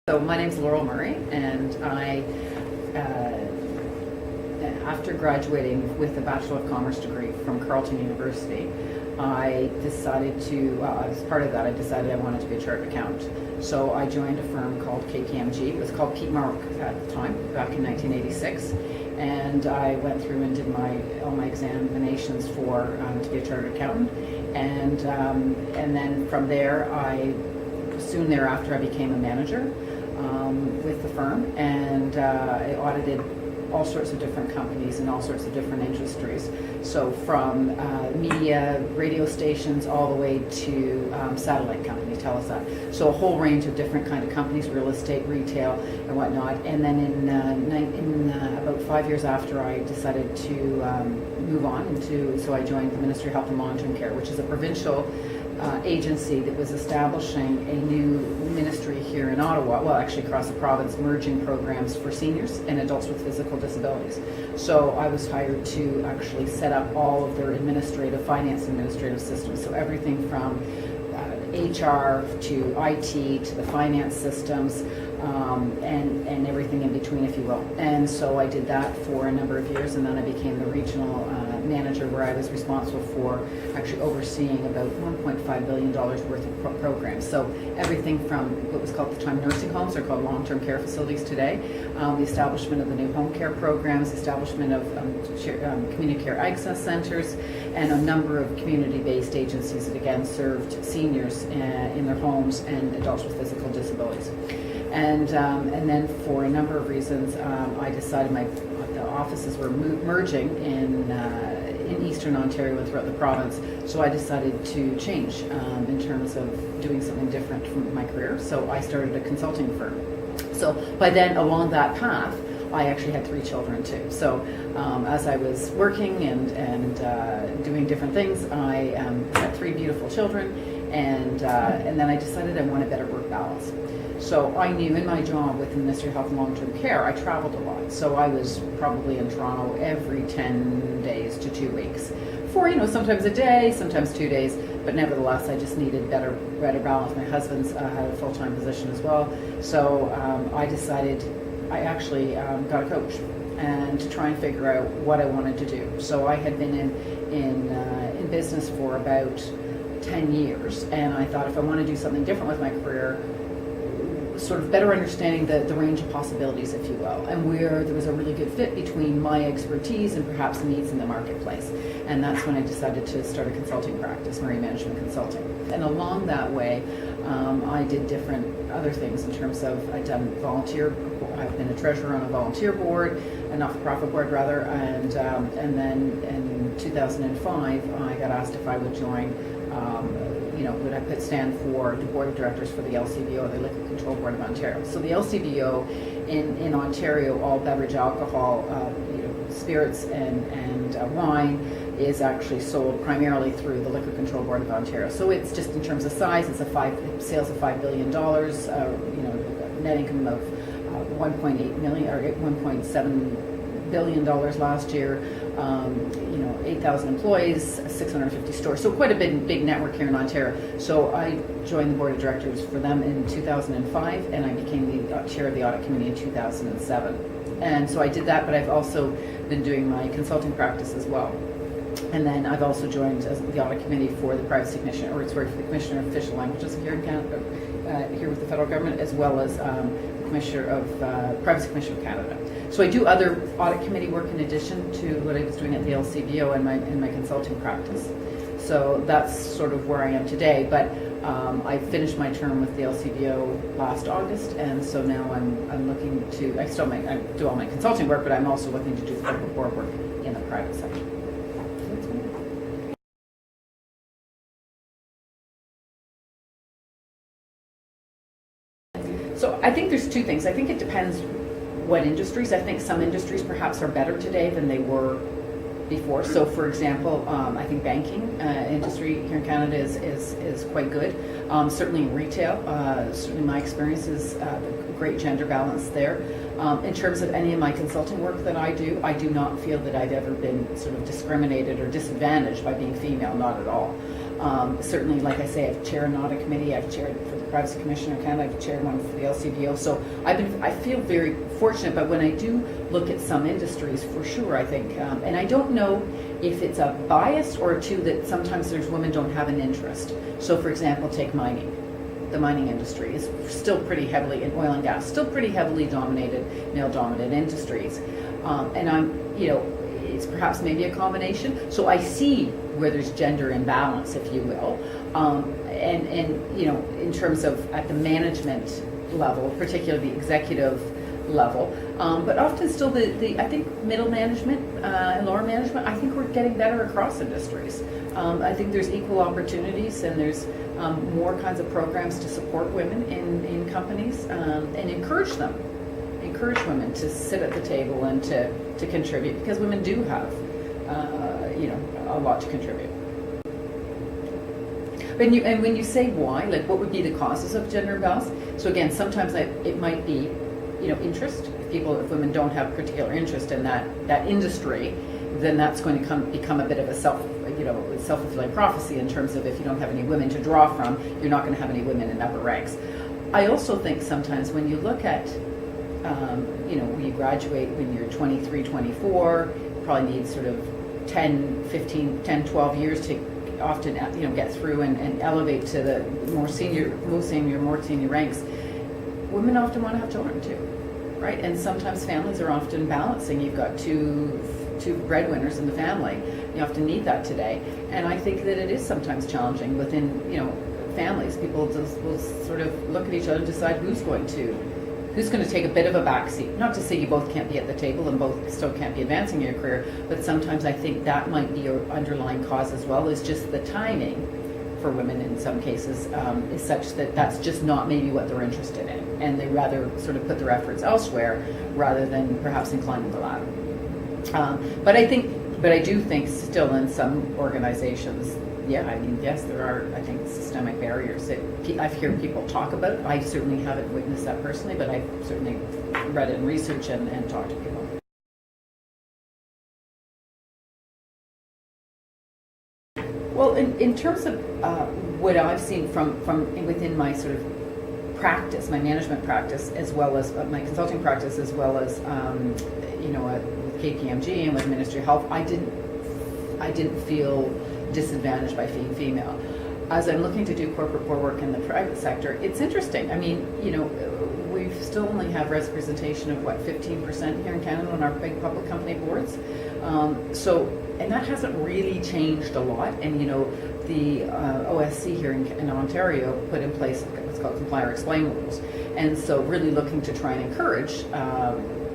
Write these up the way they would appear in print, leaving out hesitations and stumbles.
So my name's Laurel Murray, and I, after graduating with a Bachelor of Commerce degree from Carleton University, I decided to, as part of that, I decided I wanted to be a chartered accountant. So I joined a firm called KPMG. It was called Pete Mark at the time, back in 1986. And I went through and did all my examinations for to be a chartered accountant. And then from there, soon thereafter, I became a manager with the firm, and I audited all sorts of different companies in all sorts of different industries. So from media, radio stations, all the way to satellite companies, Telesat. So a whole range of different kind of companies, real estate, retail, and whatnot. And then in about 5 years after, I decided to move on so I joined the Ministry of Health and Long-Term Care, which is a provincial agency that was establishing a new ministry here in Ottawa, well actually across the province, merging programs for seniors and adults with physical disabilities. So I was hired to actually set up all of their finance administrative systems, so everything from HR to IT to the finance systems and everything in between, if you will. And so I did that for a number of years, and then I became the regional manager, where I was responsible for actually overseeing about $1.5 billion worth of programs. So everything from what was called at the time nursing homes, they're called long-term care facilities today, the establishment of the new home care programs, the establishment of community care access centers, and a number of community-based agencies that again served seniors in their homes and adults with physical disabilities. And then for a number of reasons, I decided the offices were merging in Eastern Ontario and throughout the province. So I decided to change in terms of doing something different from my career. So I started a consulting firm. So by then, along that path, I actually had 3 children too. So as I was working and doing different things, I had 3 beautiful children, and then I decided I wanted better work balance. So I knew in my job with the Ministry of Health and Long-Term Care, I traveled a lot. So I was probably in Toronto every 10 days to 2 weeks for, sometimes a day, sometimes 2 days, but nevertheless, I just needed better balance. My husband's had a full-time position as well. So I decided, I actually got a coach and to try and figure out what I wanted to do. So I had been in business for about 10 years, and I thought if I want to do something different with my career, sort of better understanding the range of possibilities, if you will, and where there was a really good fit between my expertise and perhaps needs in the marketplace. And that's when I decided to start a consulting practice, marine management consulting. And along that way, I did different other things in terms of I've been a treasurer on a volunteer board, a not-for-profit board rather, and then in 2005, I got asked if I would join would I stand for the board of directors for the LCBO, the Liquor Control Board of Ontario. So the LCBO in Ontario, all beverage alcohol, spirits and wine is actually sold primarily through the Liquor Control Board of Ontario. So it's just in terms of size, it's sales of $5 billion, net income of 1.8 million or 1.7 billion dollars last year. 8,000 employees, 650 stores, so quite a big network here in Ontario. So I joined the board of directors for them in 2005, and I became the chair of the audit committee in 2007. And so I did that, but I've also been doing my consulting practice as well. And then I've also joined as the audit committee for the privacy commission, for the Commissioner of Official Languages here in Canada, here with the federal government, as well as the Commissioner of Privacy Commission of Canada. So I do other audit committee work in addition to what I was doing at the LCBO and my consulting practice. So that's sort of where I am today. But I finished my term with the LCBO last August, and so now I'm looking to. I do all my consulting work, but I'm also looking to do corporate board work in the private sector. So I think there's 2 things. I think it depends what industries. I think some industries perhaps are better today than they were before. So for example, I think banking industry here in Canada is quite good. Certainly in retail, certainly my experience is great gender balance there. In terms of any of my consulting work that I do not feel that I've ever been sort of discriminated or disadvantaged by being female, not at all. Certainly, like I say, I've chaired an audit committee, I've chaired for the Privacy Commissioner of Canada. I've chaired one for the LCBO. So I feel very fortunate. But when I do look at some industries, for sure, I think, and I don't know if it's a bias or two that sometimes there's women don't have an interest. So, for example, take mining. The mining industry is still pretty heavily in oil and gas, still pretty heavily dominated, male-dominated industries, and it's perhaps maybe a combination. So I see where there's gender imbalance, if you will, and in terms of at the management level, particularly the executive level, but often still the I think middle management and lower management, I think we're getting better across industries. I think there's equal opportunities, and there's more kinds of programs to support women in companies, and encourage women to sit at the table and to contribute, because women do have a lot to contribute. When you say why, like what would be the causes of gender imbalance? So again, sometimes it might be interest. If women don't have particular interest in that industry, then that's going to become a bit of a self-fulfilling prophecy in terms of if you don't have any women to draw from, you're not going to have any women in upper ranks. I also think sometimes when you look at, when you graduate when you're 23, 24, you probably need sort of 10, 12 years to often, get through and elevate to the more senior ranks. Women often want to have children too, right? And sometimes families are often balancing. You've got two breadwinners in the family. You often need that today. And I think that it is sometimes challenging within, families. People will sort of look at each other and decide who's going to take a bit of a backseat. Not to say you both can't be at the table and both still can't be advancing your career, but sometimes I think that might be an underlying cause as well, is just the timing for women in some cases is such that that's just not maybe what they're interested in, and they rather sort of put their efforts elsewhere rather than perhaps in climbing the ladder. But I do think still in some organizations, yes, there are, I think, systemic barriers that I've heard people talk about. I certainly haven't witnessed that personally, but I've certainly read it in research and talked to people. Well, in terms of what I've seen from within my sort of practice, my management practice, as well as my consulting practice, as well as with KPMG and with Ministry of Health, I didn't feel disadvantaged by being female. As I'm looking to do corporate board work in the private sector, it's interesting. I mean, we still only have representation of 15% here in Canada on our big public company boards. And that hasn't really changed a lot. And the OSC here in Ontario put in place what's called comply or explain rules. And so really looking to try and encourage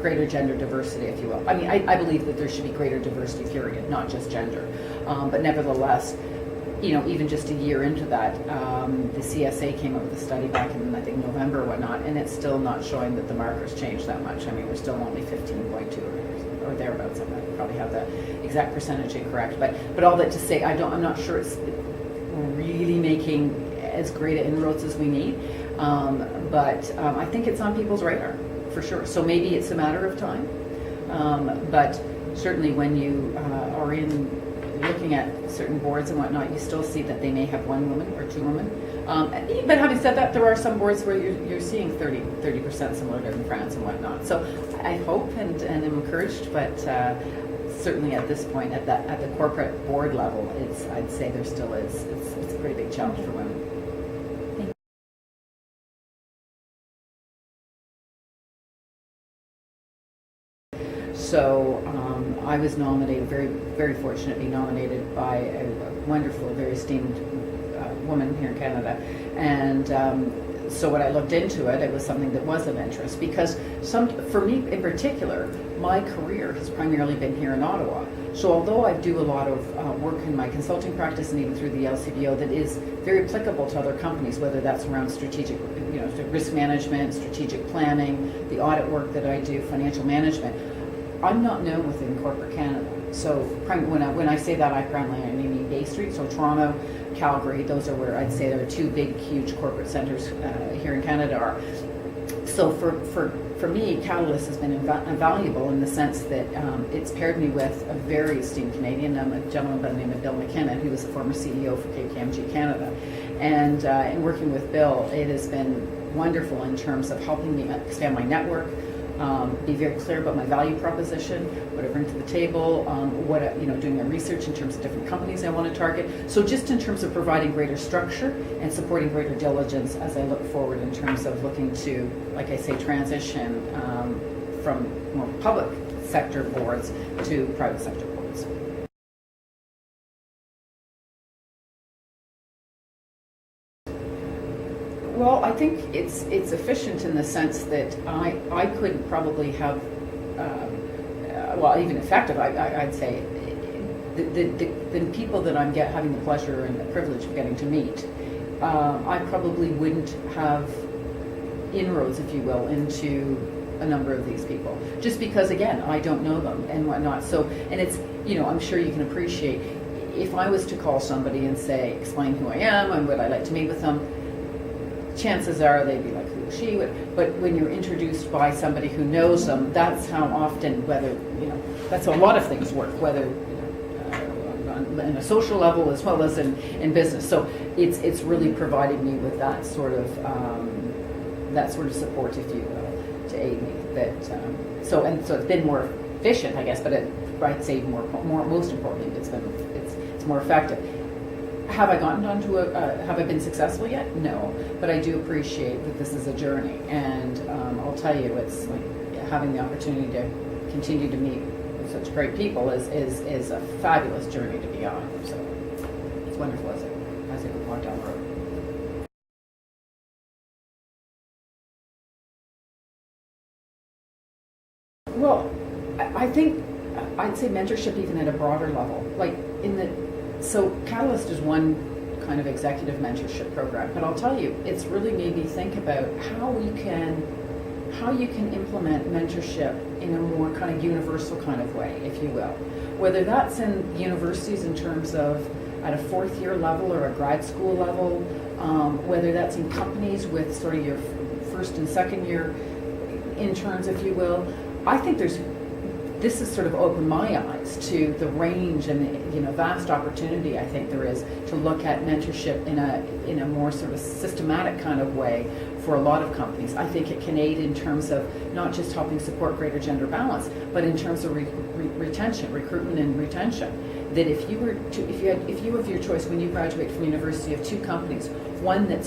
greater gender diversity, if you will. I mean, I believe that there should be greater diversity, period, not just gender. But nevertheless, even just a year into that, the CSA came up with a study back in, I think, November or whatnot, and it's still not showing that the markers changed that much. I mean, we're still only 15.2 or thereabouts. I probably have the exact percentage incorrect, but all that to say, I'm not sure it's really making as great inroads as we need, but I think it's on people's radar for sure. So maybe it's a matter of time, but certainly when you are looking at certain boards and whatnot, you still see that they may have one woman or two women. But having said that, there are some boards where you're seeing 30% similar to in France and whatnot. So I hope and am encouraged, but certainly at this point, at the corporate board level, I'd say there still is. It's a pretty big challenge for women. So I was nominated, very, very fortunately nominated by a wonderful, very esteemed woman here in Canada. And so when I looked into it, it was something that was of interest, because for me in particular, my career has primarily been here in Ottawa. So although I do a lot of work in my consulting practice and even through the LCBO that is very applicable to other companies, whether that's around strategic, risk management, strategic planning, the audit work that I do, financial management, I'm not known within corporate Canada. So when I say that, I primarily mean Bay Street, so Toronto, Calgary, those are where I'd say there are two big, huge corporate centers here in Canada are. So for me, Catalyst has been invaluable in the sense that it's paired me with a very esteemed Canadian, a gentleman by the name of Bill McKinnon, who was the former CEO for KPMG Canada. And in working with Bill, it has been wonderful in terms of helping me expand my network, be very clear about my value proposition, what I bring to the table, doing my research in terms of different companies I want to target. So just in terms of providing greater structure and supporting greater diligence as I look forward in terms of looking to, like I say, transition from more public sector boards to private sector boards. Well, I think it's efficient in the sense that I could probably have, even effective, I'd say, the people that I'm having the pleasure and the privilege of getting to meet, I probably wouldn't have inroads, if you will, into a number of these people, just because, again, I don't know them and whatnot. So, and it's, I'm sure you can appreciate, if I was to call somebody and say, explain who I am and would I like to meet with them, chances are they'd be like, who is she? But when you're introduced by somebody who knows them, that's how often, that's how a lot of things work, whether on a social level as well as in business. So it's really provided me with that sort of support, if you will, to aid me. So it's been more efficient, I guess, but I'd say most importantly, it's more effective. Have I gotten onto have I been successful yet? No, but I do appreciate that this is a journey, and I'll tell you, it's like having the opportunity to continue to meet with such great people is a fabulous journey to be on. So it's wonderful as I walk down the road. Well, I think I'd say mentorship even at a broader level, like so Catalyst is one kind of executive mentorship program, but I'll tell you, it's really made me think about how you can implement mentorship in a more kind of universal kind of way, if you will. Whether that's in universities in terms of at a fourth year level or a grad school level, whether that's in companies with sort of your first and second year interns, if you will. I think this has sort of opened my eyes to the range and vast opportunity I think there is to look at mentorship in a more sort of systematic kind of way for a lot of companies. I think it can aid in terms of not just helping support greater gender balance, but in terms of recruitment and retention. That if you have your choice when you graduate from university of two companies, one that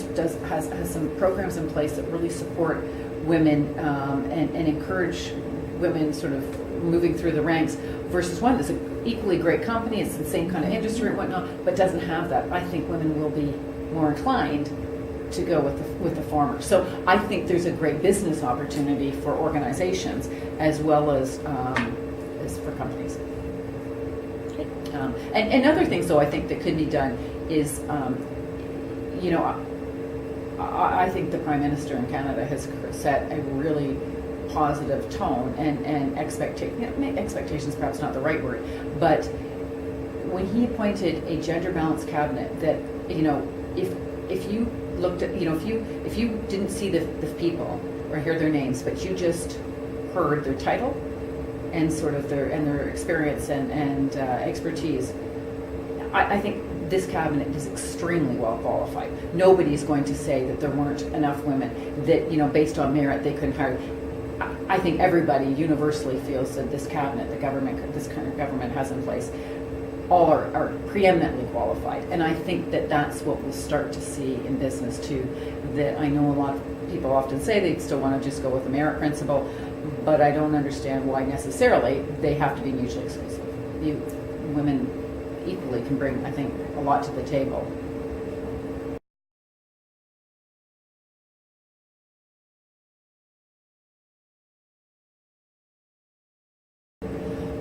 has some programs in place that really support women and encourage women sort of moving through the ranks, versus one that's an equally great company, it's the same kind of industry and whatnot, but doesn't have that. I think women will be more inclined to go with the former. So I think there's a great business opportunity for organizations as well as for companies. And other things, though, I think that could be done is, I think the Prime Minister in Canada has set a really positive tone and expectations, perhaps not the right word, but when he appointed a gender balanced cabinet, that if you looked at if you didn't see the people or hear their names, but you just heard their title and sort of their experience and expertise, I think this cabinet is extremely well qualified. Nobody's going to say that there weren't enough women that based on merit they couldn't hire. I think everybody universally feels that this cabinet, this kind of government has in place, all are preeminently qualified. And I think that that's what we'll start to see in business too. That I know a lot of people often say they still want to just go with the merit principle, but I don't understand why necessarily they have to be mutually exclusive. Women equally can bring, I think, a lot to the table.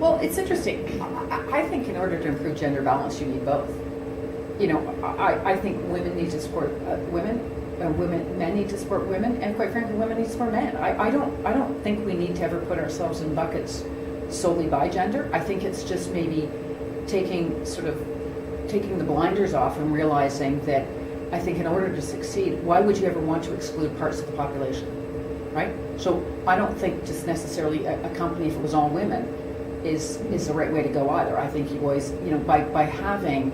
Well, it's interesting. I think in order to improve gender balance, you need both. I think women need to support women, men need to support women, and quite frankly, women need to support men. I don't think we need to ever put ourselves in buckets solely by gender. I think it's just maybe taking the blinders off and realizing that I think in order to succeed, why would you ever want to exclude parts of the population, right? So I don't think just necessarily a company, if it was all women, is the right way to go either. I think you always, by having,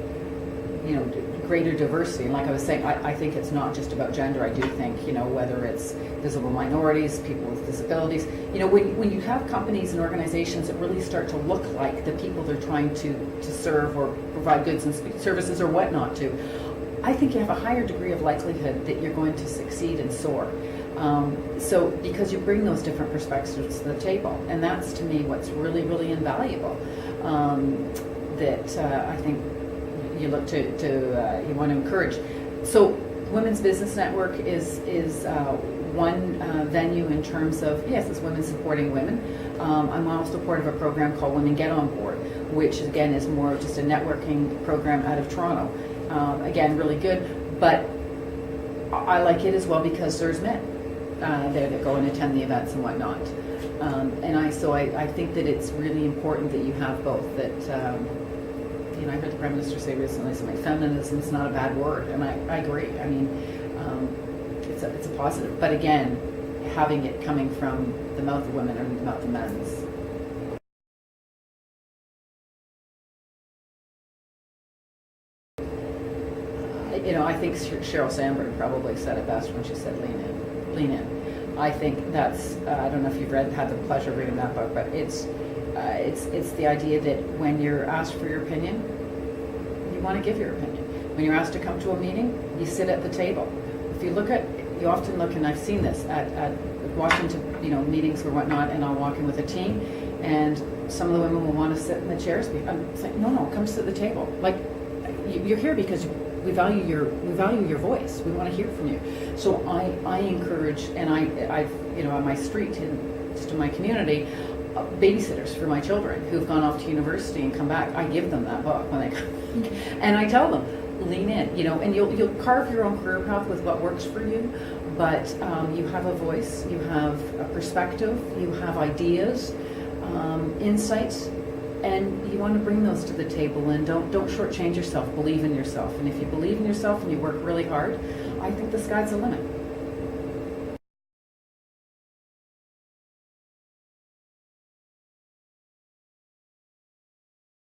greater diversity. And like I was saying, I think it's not just about gender. I do think, you know, whether it's visible minorities, people with disabilities, you know, when you have companies and organizations that really start to look like the people they're trying to serve or provide goods and services or whatnot to, I think you have a higher degree of likelihood that you're going to succeed and soar. So because you bring those different perspectives to the table, and that's to me what's really, really invaluable. That I think you look to you want to encourage. So Women's Business Network is one venue in terms of, yes, it's women supporting women. I'm also part of a program called Women Get On Board, which again is more of just a networking program out of Toronto. Again, really good, but I like it as well because there's men there that go and attend the events and whatnot. And I think that it's really important that you have both. That you know, I heard the Prime Minister say recently something, feminism is not a bad word, and I agree. I mean, it's a positive. But again, having it coming from the mouth of women or the mouth of men's. You know, I think Sheryl Sandberg probably said it best when she said, "Lean in, lean in." I think that's. I don't know if you've had the pleasure of reading that book, but it's the idea that when you're asked for your opinion, you want to give your opinion. When you're asked to come to a meeting, you sit at the table. If you often look, and I've seen this at Washington, you know, meetings or whatnot, and I'll walk in with a team, and some of the women will want to sit in the chairs. I'm saying, no, come sit at the table. Like, you're here because we value your voice. We want to hear from you. So I encourage, and I've you know, on my street and just in my community, babysitters for my children who've gone off to university and come back. I give them that book when they come, and I tell them, lean in, you know, and you'll carve your own career path with what works for you, but you have a voice, you have a perspective, you have ideas, insights, and you want to bring those to the table. And don't shortchange yourself. Believe in yourself, and if you believe in yourself and you work really hard, I think the sky's the limit.